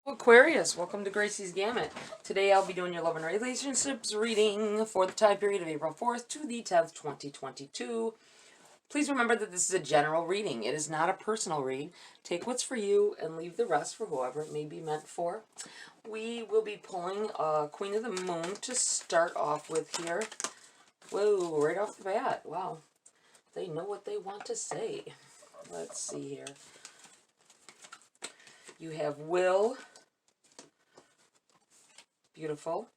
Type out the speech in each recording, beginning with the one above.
Aquarius, welcome to Gracie's Gamut. Today I'll be doing your love and relationships reading for the time period of April 4th to the 10th, 2022. Please remember that this is a general reading. It is not a personal read. Take what's for you and leave the rest for whoever it may be meant for. We will be pulling Queen of the Moon to start off with here. Whoa, right off the bat. Wow. They know what they want to say. Let's see here. You have will. Beautiful.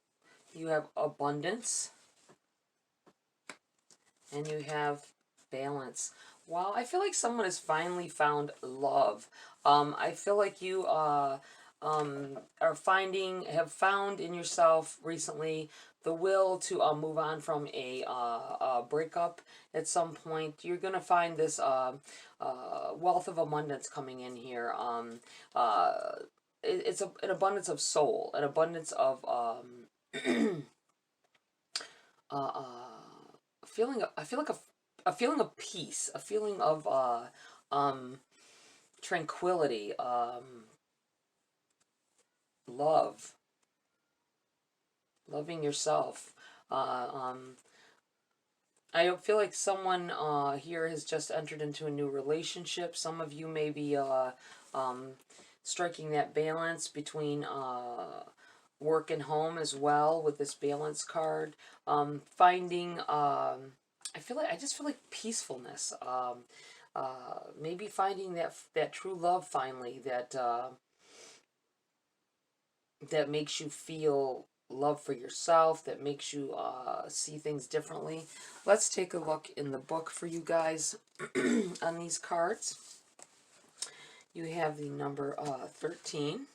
You have abundance. And you have balance. Wow, I feel like someone has finally found love. I feel like you have found in yourself recently the will to move on from a breakup at some point. You're going to find this wealth of abundance coming in here. It's an abundance of soul, an abundance of I feel like a feeling of peace, a feeling of tranquility, love, loving yourself. I feel like someone here has just entered into a new relationship. Some of you may be striking that balance between work and home as well with this balance card. Finding, I just feel like peacefulness. Maybe finding that true love finally, that makes you feel love for yourself, that makes you see things differently. Let's take a look in the book for you guys on these cards. You have the number 13.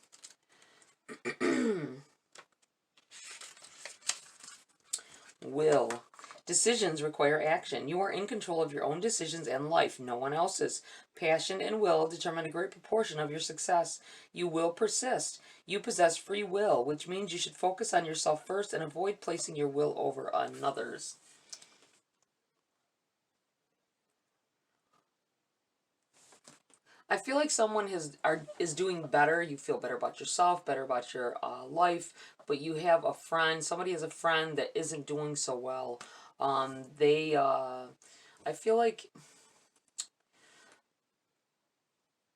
Will. Decisions require action. You are in control of your own decisions and life, no one else's. Passion and will determine a great proportion of your success. You will persist. You possess free will, which means you should focus on yourself first and avoid placing your will over another's. I feel like someone is doing better. You feel better about yourself, better about your life, but you have a friend. Somebody has a friend that isn't doing so well. I feel like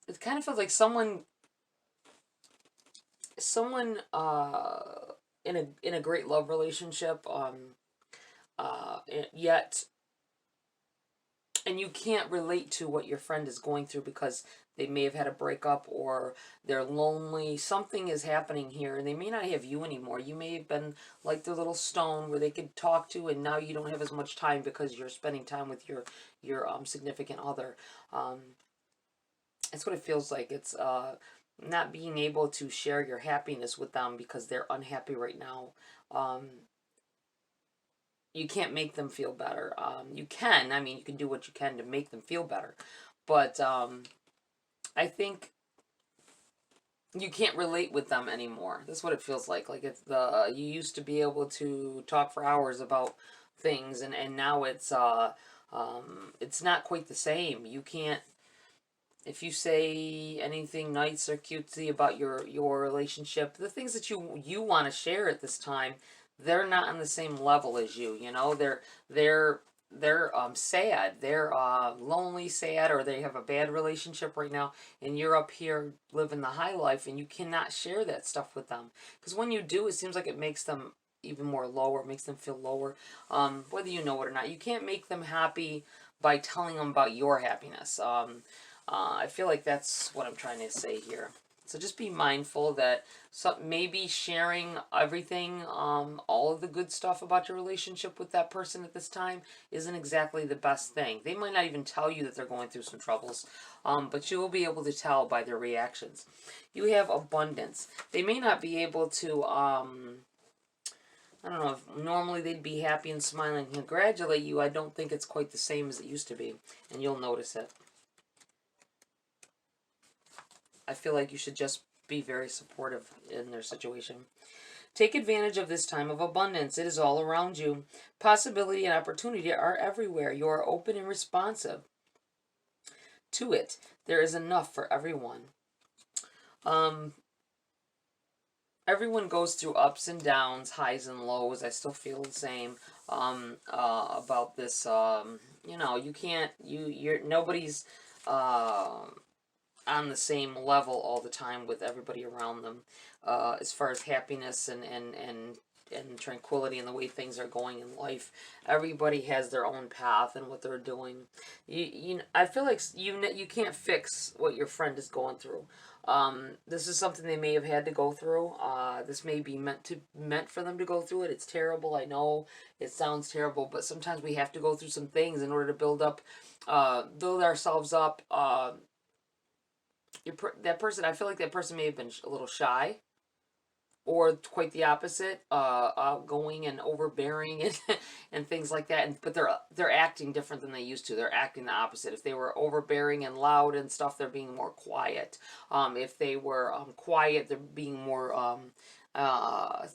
it kind of feels like someone in a great love relationship, yet. And you can't relate to what your friend is going through because they may have had a breakup or they're lonely. Something is happening here, and they may not have you anymore. You may have been like the little stone where they could talk to, and now you don't have as much time because you're spending time with your significant other. That's what it feels like. It's not being able to share your happiness with them because they're unhappy right now. You can't make them feel better. You can. I mean, you can do what you can to make them feel better. But I think you can't relate with them anymore. That's what it feels like. Like if you used to be able to talk for hours about things, and now it's not quite the same. You can't. If you say anything nice or cutesy about your relationship, the things that you want to share at this time, they're not on the same level as you. You know, they're sad, they're lonely, sad, or they have a bad relationship right now, and you're up here living the high life, and you cannot share that stuff with them because when you do, it seems like it makes them even more lower, makes them feel lower. Whether you know it or not, you can't make them happy by telling them about your happiness. I feel like that's what I'm trying to say here. So just be mindful that maybe sharing everything, all of the good stuff about your relationship with that person at this time isn't exactly the best thing. They might not even tell you that they're going through some troubles, but you will be able to tell by their reactions. You have abundance. They may not be able to, I don't know, if normally they'd be happy and smiling and congratulate you. I don't think it's quite the same as it used to be, and you'll notice it. I feel like you should just be very supportive in their situation. Take advantage of this time of abundance. It is all around you. Possibility and opportunity are everywhere. You are open and responsive to it. There is enough for everyone. everyone goes through ups and downs, highs and lows. I still feel the same about this. You know, you can't, nobody's uh, on the same level all the time with everybody around them, as far as happiness and tranquility and the way things are going in life. Everybody has their own path and what they're doing. I feel like you can't fix what your friend is going through. This is something they may have had to go through. This may be meant for them to go through it. It's terrible. I know it sounds terrible, but sometimes we have to go through some things in order to build ourselves up. That person, I feel like that person may have been a little shy, or quite the opposite, outgoing and overbearing and and things like that. But they're acting different than they used to. They're acting the opposite. If they were overbearing and loud and stuff, they're being more quiet. If they were quiet, they're being more out,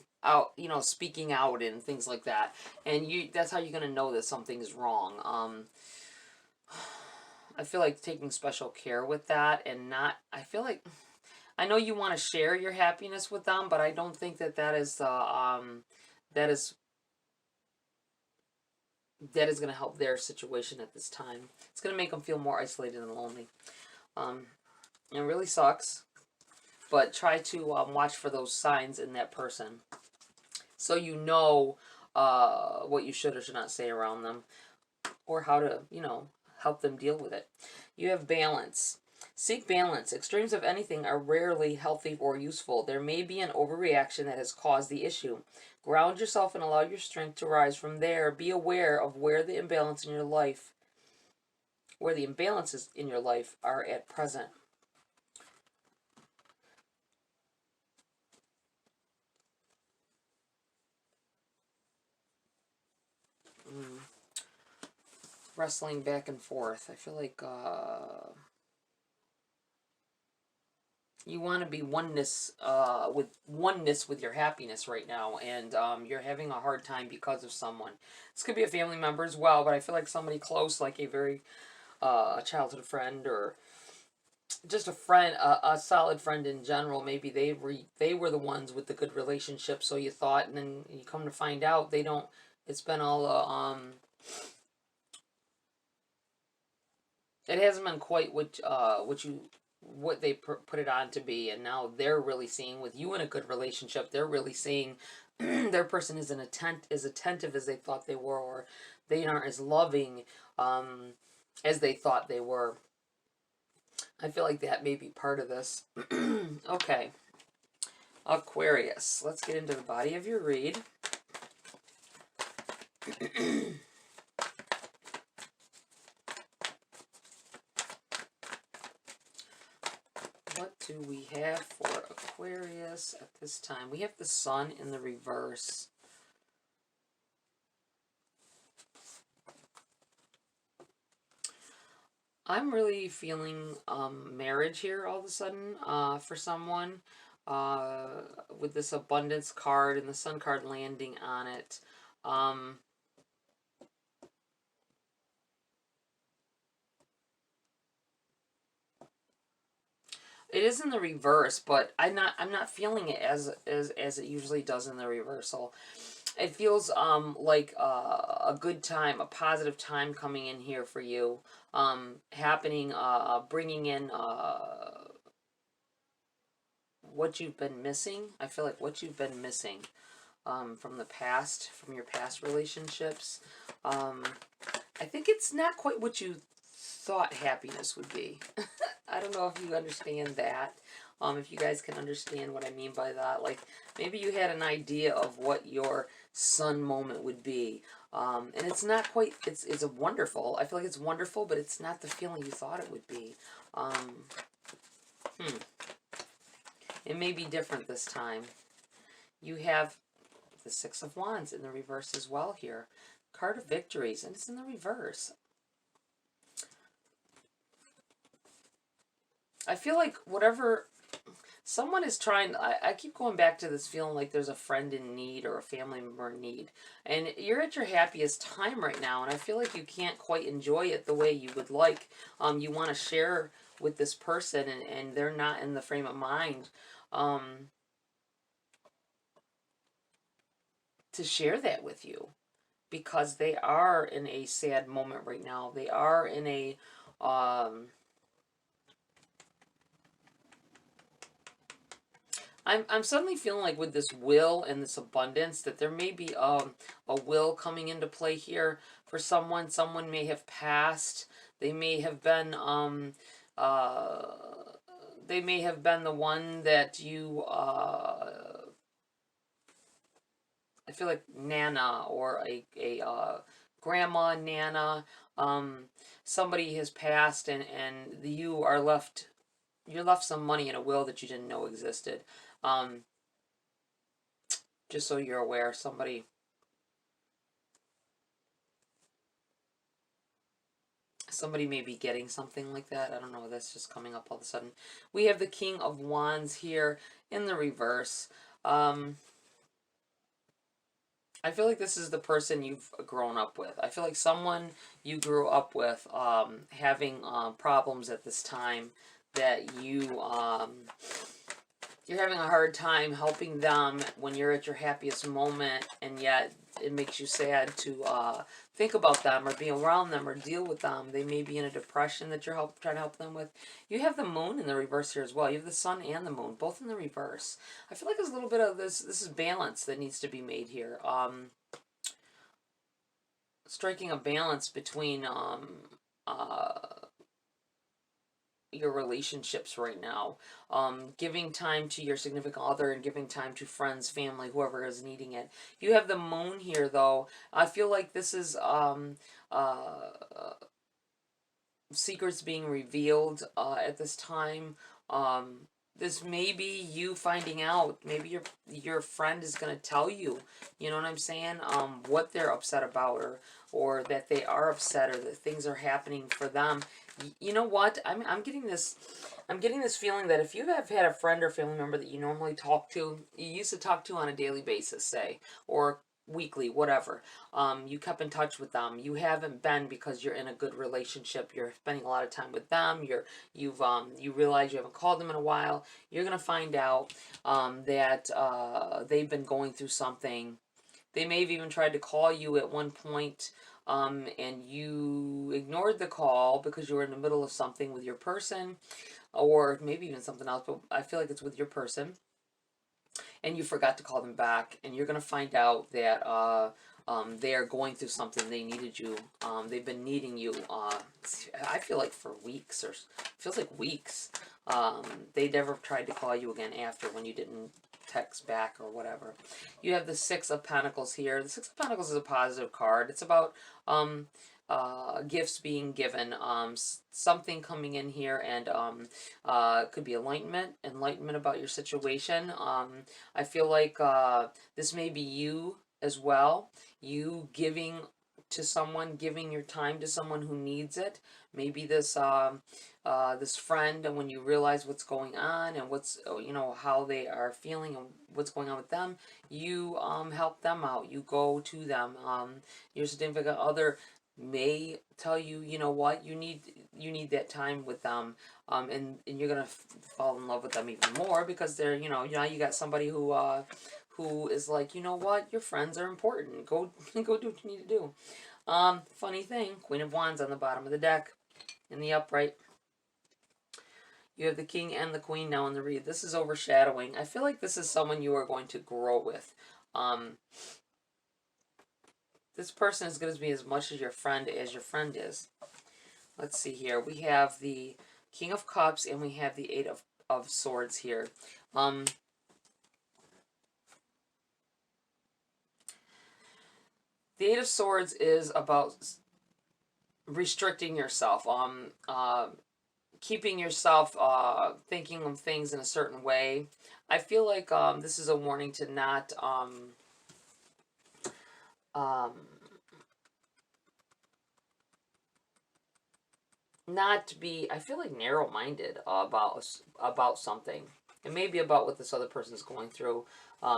speaking out and things like that. And that's how you're gonna know that something's wrong. I feel like taking special care with that, and not. I feel like, I know you want to share your happiness with them, but I don't think that is going to help their situation at this time. It's going to make them feel more isolated and lonely. It really sucks, but try to watch for those signs in that person, so you know what you should or should not say around them, or how to help them deal with it. You have balance. Seek balance. Extremes of anything are rarely healthy or useful. There may be an overreaction that has caused the issue. Ground yourself and allow your strength to rise from there. Be aware of where the imbalances in your life are at present. Wrestling back and forth. I feel like you want to be oneness with your happiness right now, and you're having a hard time because of someone. This could be a family member as well, but I feel like somebody close, like a very a childhood friend, or just a friend, a solid friend in general. Maybe they were the ones with the good relationship, so you thought, and then you come to find out they don't. It's been all it hasn't been quite what they put it on to be, and now they're really seeing, with you in a good relationship, they're really seeing their person isn't as attentive as they thought they were, or they aren't as loving as they thought they were. I feel like that may be part of this. Okay, Aquarius, let's get into the body of your read. What do we have for Aquarius at this time? We have the Sun in the reverse. I'm really feeling marriage here all of a sudden for someone with this abundance card and the Sun card landing on it. It is in the reverse, but I'm not feeling it as it usually does in the reversal. It feels like a good time, a positive time coming in here for you, happening, bringing in what you've been missing. I feel like what you've been missing from the past, from your past relationships. I think it's not quite what you thought happiness would be. I don't know if you understand that. If you guys can understand what I mean by that. Like, maybe you had an idea of what your sun moment would be. And it's not quite, it's a wonderful. I feel like it's wonderful, but it's not the feeling you thought it would be. It may be different this time. You have the Six of Wands in the reverse as well here. Card of Victories, and it's in the reverse. I feel like whatever someone is trying, I keep going back to this feeling like there's a friend in need or a family member in need. And you're at your happiest time right now, and I feel like you can't quite enjoy it the way you would like. You want to share with this person, and they're not in the frame of mind to share that with you, because they are in a sad moment right now. They are in a I'm suddenly feeling like with this will and this abundance that there may be a will coming into play here for someone. Someone may have passed. They may have been uh they may have been the one that you I feel like Nana, or a grandma, Nana. Somebody has passed, and you are left, you're left some money in a will that you didn't know existed. Um, just so you're aware, somebody may be getting something like that. I don't know, that's just coming up all of a sudden. We have the King of Wands here in the reverse. I feel like this is the person you've grown up with. I feel like someone you grew up with having problems at this time, that you're having a hard time helping them when you're at your happiest moment, and yet it makes you sad to think about them or be around them or deal with them. They may be in a depression that you're trying to help them with. You have the moon in the reverse here as well. You have the sun and the moon, both in the reverse. I feel like there's a little bit of this is balance that needs to be made here. Striking a balance between your relationships right now, giving time to your significant other and giving time to friends, family, whoever is needing it. You have the moon here though. I feel like this is secrets being revealed at this time. This may be you finding out. Maybe your friend is going to tell you, you know what I'm saying, what they're upset about, or that they are upset, or that things are happening for them. You know what? I'm getting this feeling that if you have had a friend or family member that you normally talk to, you used to talk to on a daily basis, say, or weekly, whatever, you kept in touch with them. You haven't been, because you're in a good relationship. You're spending a lot of time with them. You realize you haven't called them in a while. You're gonna find out that they've been going through something. They may have even tried to call you at one point, and you ignored the call because you were in the middle of something with your person, or maybe even something else. But I feel like it's with your person, and you forgot to call them back, and you're going to find out that they are going through something. They needed you. They've been needing you. I feel like for weeks, or feels like weeks. They never tried to call you again after, when you didn't text back or whatever. You have the Six of Pentacles here. The Six of Pentacles is a positive card. It's about gifts being given, something coming in here, and it could be enlightenment about your situation. I feel like this may be you as well. You giving to someone, giving your time to someone who needs it. Maybe this this friend, and when you realize what's going on and what's, you know, how they are feeling and what's going on with them, you help them out. You go to them. Your significant other may tell you, you know what, you need that time with them, and you're gonna fall in love with them even more, because they're, now you got somebody who is like, you know what, your friends are important. Go go do what you need to do. Funny thing, Queen of Wands on the bottom of the deck in the upright. You have the King and the Queen now in the read. This is overshadowing. I feel like this is someone you are going to grow with. This person is going to be as much as your friend is. Let's see here. We have the King of Cups and we have the Eight of Swords here. The Eight of Swords is about restricting yourself, keeping yourself thinking of things in a certain way. I feel like this is a warning to not to be, I feel like, narrow-minded about something. It may be about what this other person is going through.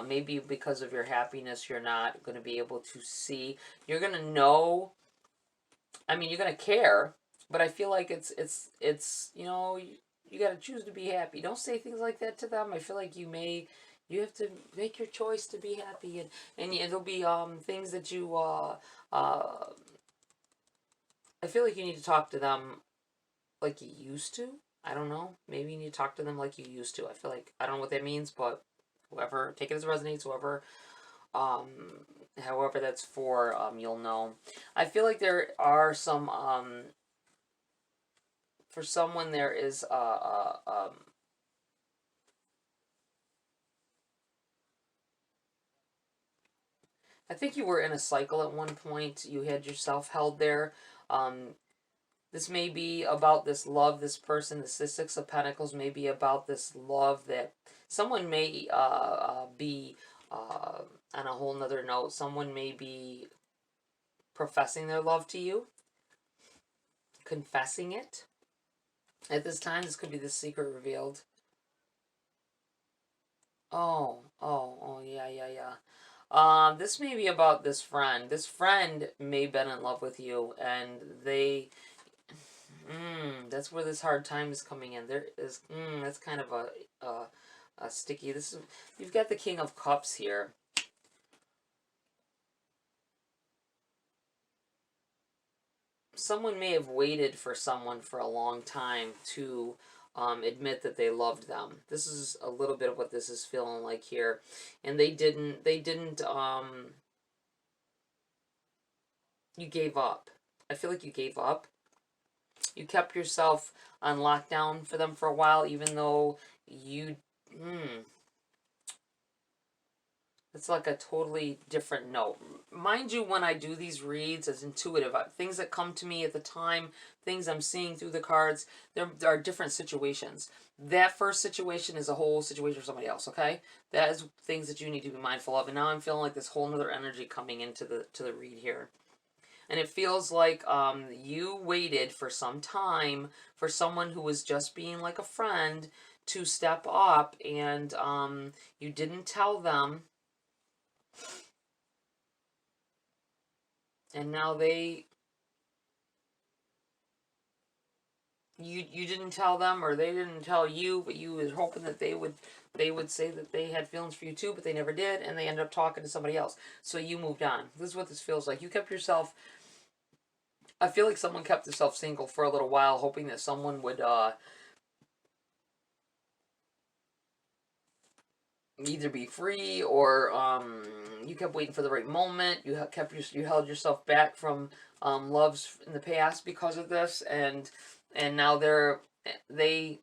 Maybe because of your happiness, you're not going to be able to see. You're going to know. I mean, you're going to care, but I feel like it's you got to choose to be happy. Don't say things like that to them. I feel like you may You have to make your choice to be happy, and it'll be things that you I feel like you need to talk to them like you used to. I don't know. Maybe you need to talk to them like you used to. I feel like I don't know what that means, but whoever, take it as it resonates. Whoever, um, however that's for, you'll know. I feel like there are some for someone there is I think you were in a cycle at one point. You had yourself held there. Um, this may be about this love, this person, the Six of Pentacles may be about this love that someone may be on a whole nother note. Someone may be professing their love to you, confessing it. At this time, this could be the secret revealed. Oh, yeah, yeah, yeah. This may be about this friend. This friend may have been in love with you, and they, that's where this hard time is coming in. There is, that's kind of a sticky. This is, you've got the King of Cups here. Someone may have waited for someone for a long time to admit that they loved them. This is a little bit of what this is feeling like here, and they didn't. You gave up. I feel like you gave up. You kept yourself on lockdown for them for a while, even though you. It's like a totally different note. Mind you, when I do these reads as intuitive, things that come to me at the time, things I'm seeing through the cards, there are different situations. That first situation is a whole situation for somebody else, okay? That is things that you need to be mindful of. And now I'm feeling like this whole other energy coming into the read here. And it feels like you waited for some time for someone who was just being like a friend to step up, and you didn't tell them. And now you didn't tell them, or they didn't tell you, but you was hoping that they would say that they had feelings for you too, but they never did, and they ended up talking to somebody else. So you moved on. This is what this feels like. You kept yourself. I feel like someone kept themselves single for a little while, hoping that someone would either be free, or you kept waiting for the right moment. You held yourself back from loves in the past because of this, and now they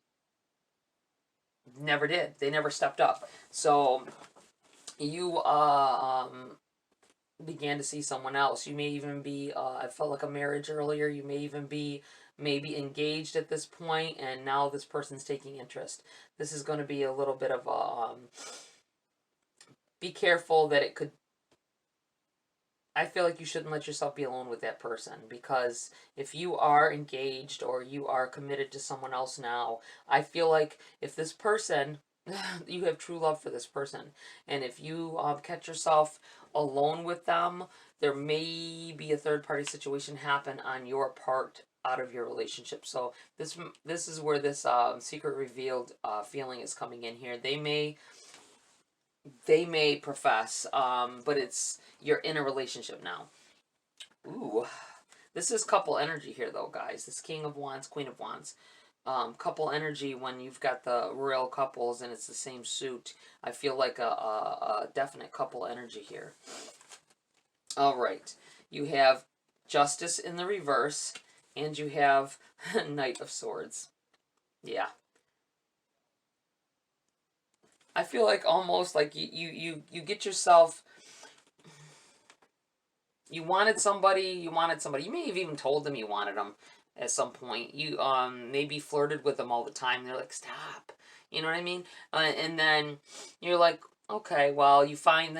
never did. They never stepped up. So you began to see someone else. You may even be I felt like a marriage earlier. You may even be maybe engaged at this point, and now this person's taking interest. This is going to be a little bit of a be careful that it could. I feel like you shouldn't let yourself be alone with that person, because if you are engaged or you are committed to someone else now, I feel like if this person, you have true love for this person, and if you catch yourself alone with them, there may be a third party situation happen on your part out of your relationship. So this is where this secret revealed feeling is coming in here. They may profess, but you're in a relationship now. Ooh, this is couple energy here, though, guys. This King of Wands, Queen of Wands. Couple energy when you've got the royal couples and it's the same suit. I feel like a definite couple energy here. All right. You have Justice in the reverse, and you have Knight of Swords. Yeah. I feel like almost like you get yourself. You wanted somebody. You may have even told them you wanted them at some point. You maybe flirted with them all the time. They're like, stop. You know what I mean? And then you're like, okay, well, you find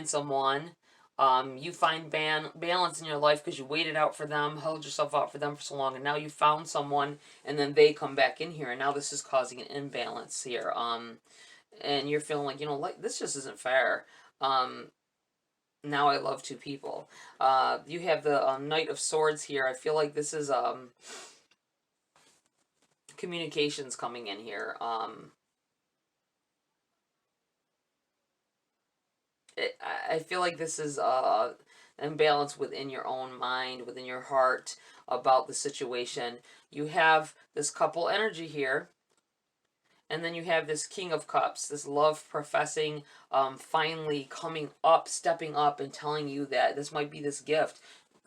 someone. You find balance in your life because you waited out for them, held yourself out for them for so long, and now you found someone, and then they come back in here, and now this is causing an imbalance here. And you're feeling like, like this just isn't fair. Now I love two people. You have the Knight of Swords here. I feel like this is communications coming in here. I feel like this is imbalance within your own mind, within your heart about the situation. You have this couple energy here, and then you have this King of Cups, this love professing, finally coming up, stepping up, and telling you that this might be this gift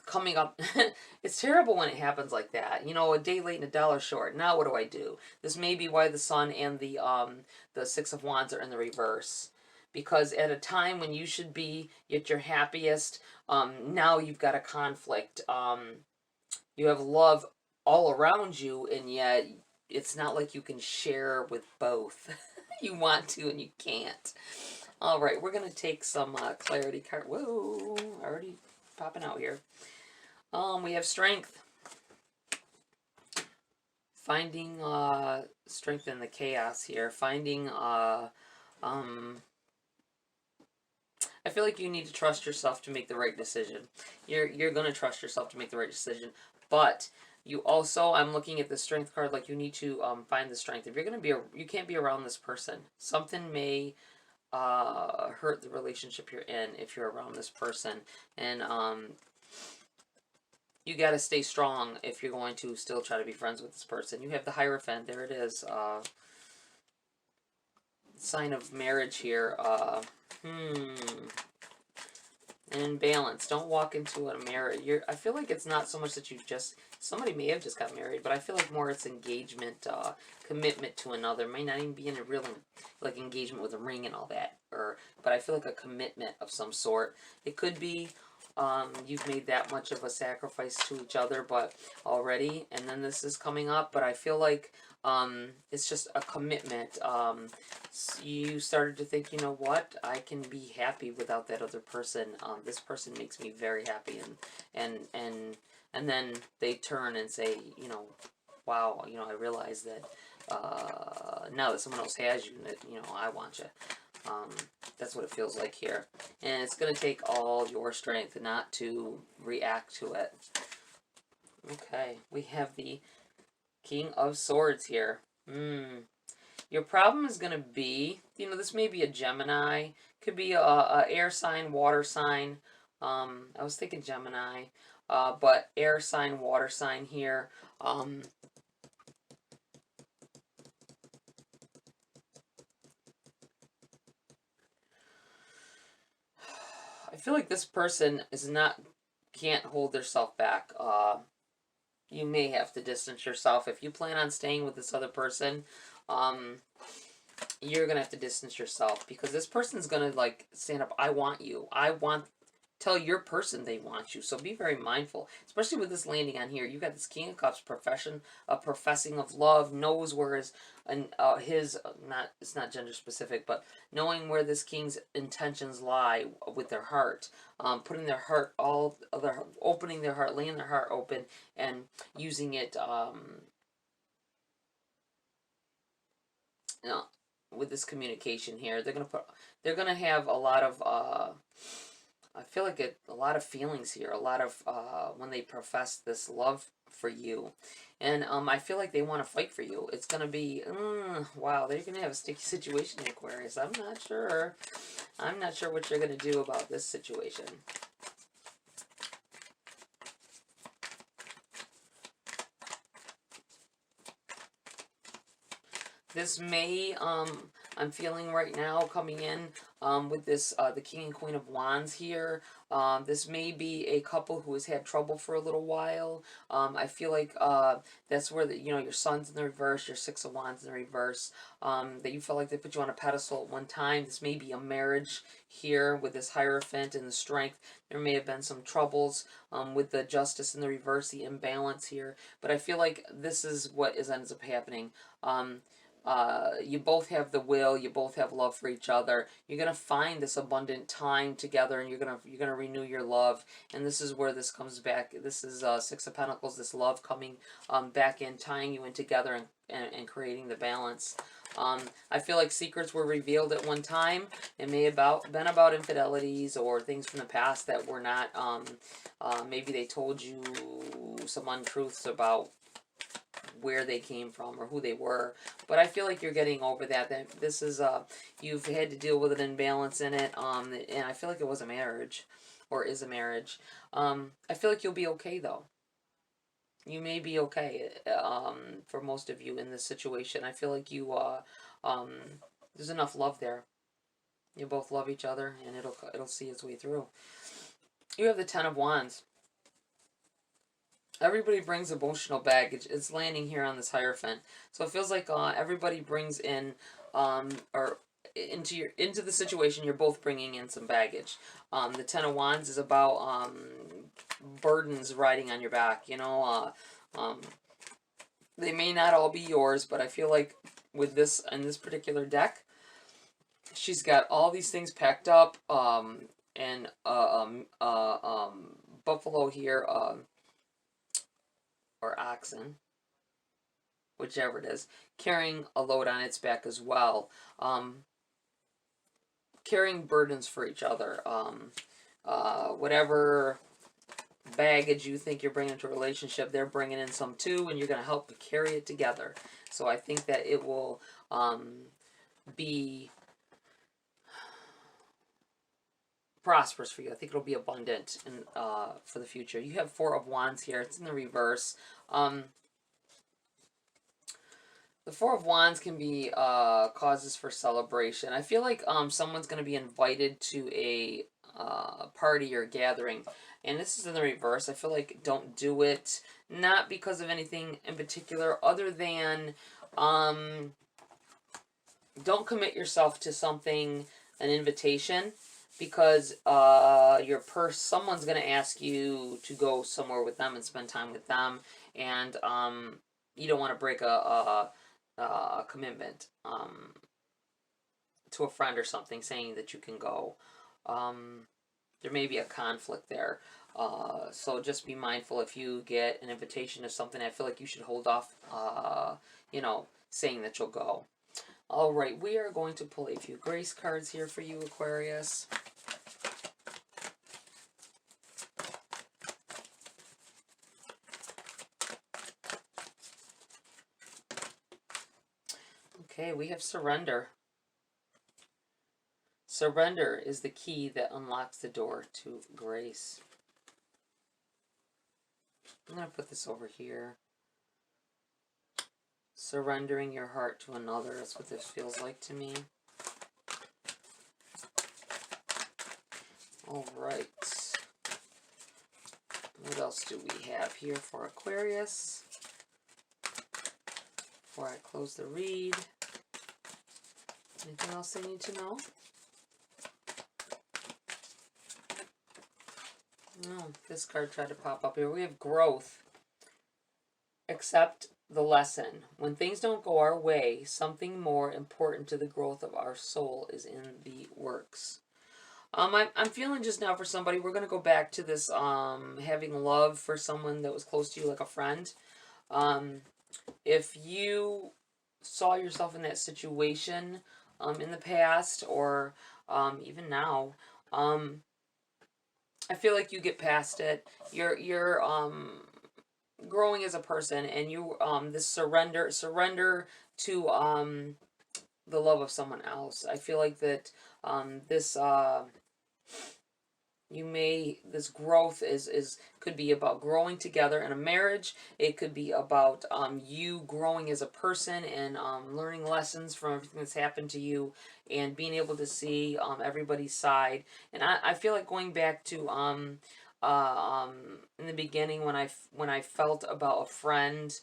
coming up. It's terrible when it happens like that. You know, a day late and a dollar short. Now what do I do? This may be why the Sun and the Six of Wands are in the reverse. Because at a time when you should be at your happiest, now you've got a conflict. You have love all around you, and yet it's not like you can share with both. You want to and you can't. All right, we're going to take some clarity card. Whoa, already popping out here. We have strength. Finding strength in the chaos here. Finding I feel like you need to trust yourself to make the right decision. You're going to trust yourself to make the right decision. But you also, I'm looking at the strength card, like you need to find the strength. If you're going to be, you can't be around this person. Something may hurt the relationship you're in if you're around this person. And you got to stay strong if you're going to still try to be friends with this person. You have the Hierophant. There it is. Sign of marriage here. And balance. Don't walk into a marriage. I feel like it's not so much that you've just, somebody may have just got married, but I feel like more it's engagement, commitment to another. May not even be in a real, like, engagement with a ring and all that. But I feel like a commitment of some sort. It could be you've made that much of a sacrifice to each other, but already, and then this is coming up, but I feel like it's just a commitment. You started to think, you know what, I can be happy without that other person. This person makes me very happy, and then they turn and say, you know, wow, you know, I realize that now that someone else has you, that, you know, I want you. That's what it feels like here. And it's going to take all your strength not to react to it. Okay, we have the King of Swords here. Your problem is going to be, you know, this may be a Gemini. Could be a air sign, water sign. I was thinking Gemini. But air sign, water sign here. I feel like this person can't hold themselves back. You may have to distance yourself. If you plan on staying with this other person, you're going to have to distance yourself, because this person's going to, like, stand up. I want you. Tell your person they want you. So be very mindful, especially with this landing on here. You got this King of Cups, professing of love, knows where it's not gender specific, but knowing where this king's intentions lie with their heart, putting their heart, opening their heart, laying their heart open, and using it, you know, with this communication here. They're gonna have a lot of I feel like a lot of feelings here, a lot of when they profess this love for you. And I feel like they want to fight for you. It's going to be, wow, they're going to have a sticky situation, Aquarius. I'm not sure. I'm not sure what you're going to do about this situation. This may, I'm feeling right now coming in with this, the King and Queen of Wands here. This may be a couple who has had trouble for a little while. I feel like that's where, you know, your Sun's in the reverse, your Six of Wands in the reverse. That you felt like they put you on a pedestal at one time. This may be a marriage here with this Hierophant and the Strength. There may have been some troubles with the Justice in the reverse, the imbalance here. But I feel like this is what ends up happening. You both have the will, you both have love for each other. You're gonna find this abundant time together, and you're gonna renew your love. And this is where this comes back. This is Six of Pentacles, this love coming back in, tying you in together, and creating the balance. I feel like secrets were revealed at one time. It may have been about infidelities or things from the past that were not, maybe they told you some untruths about where they came from or who they were. But I feel like you're getting over that. That this is you've had to deal with an imbalance in it. And I feel like it was a marriage, or is a marriage. I feel like you'll be okay though. You may be okay. For most of you in this situation, I feel like you um, there's enough love there. You both love each other, and it'll see its way through. You have the Ten of Wands. Everybody brings emotional baggage. It's landing here on this Hierophant. So it feels like everybody brings in, or into the situation, you're both bringing in some baggage. The Ten of Wands is about burdens riding on your back. You know, they may not all be yours, but I feel like with this, in this particular deck, she's got all these things packed up, and buffalo here, or oxen, whichever it is, carrying a load on its back as well. Carrying burdens for each other. Whatever baggage you think you're bringing into a relationship, they're bringing in some too, and you're going to help to carry it together. So I think that it will be prosperous for you. I think it'll be abundant for the future. You have Four of Wands here. It's in the reverse. The Four of Wands can be causes for celebration. I feel like someone's going to be invited to a party or gathering, and this is in the reverse. I feel like don't do it, not because of anything in particular, other than don't commit yourself to something, an invitation, because someone's going to ask you to go somewhere with them and spend time with them, and you don't want to break a commitment to a friend or something, saying that you can go. There may be a conflict there. So just be mindful if you get an invitation to something. I feel like you should hold off, saying that you'll go. All right, we are going to pull a few grace cards here for you, Aquarius. Okay, we have surrender. Surrender is the key that unlocks the door to grace. I'm going to put this over here. Surrendering your heart to another. That's what this feels like to me. All right. What else do we have here for Aquarius? Before I close the read. Anything else they need to know? No, this card tried to pop up here. We have growth. Accept the lesson. When things don't go our way, something more important to the growth of our soul is in the works. I'm feeling just now for somebody, we're going to go back to this having love for someone that was close to you, like a friend. If you saw yourself in that situation in the past, or even now, I feel like you get past it. You're growing as a person, and you this surrender to the love of someone else. I feel like that this this growth could be about growing together in a marriage. It could be about you growing as a person and learning lessons from everything that's happened to you, and being able to see everybody's side. And I feel like going back to in the beginning, when I felt about a friend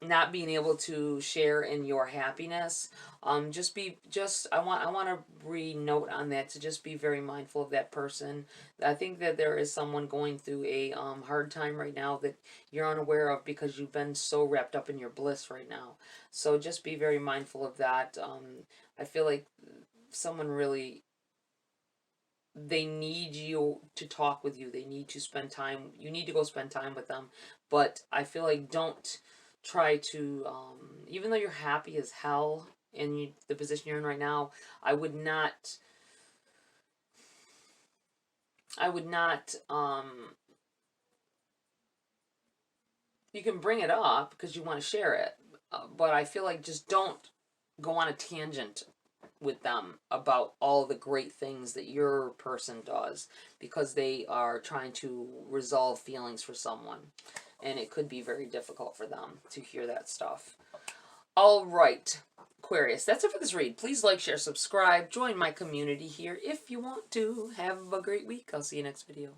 not being able to share in your happiness, I want to re-note on that, to just be very mindful of that person. I think that there is someone going through a hard time right now that you're unaware of, because you've been so wrapped up in your bliss right now. So just be very mindful of that. I feel like someone really, they need you to talk with you. They need to spend time. You need to go spend time with them. But I feel like don't try to, even though you're happy as hell in the position you're in right now, I would not you can bring it up because you want to share it. But I feel like just don't go on a tangent with them about all the great things that your person does, because they are trying to resolve feelings for someone. And it could be very difficult for them to hear that stuff. All right, Aquarius, that's it for this read. Please like, share, subscribe, join my community here if you want to. Have a great week. I'll see you next video.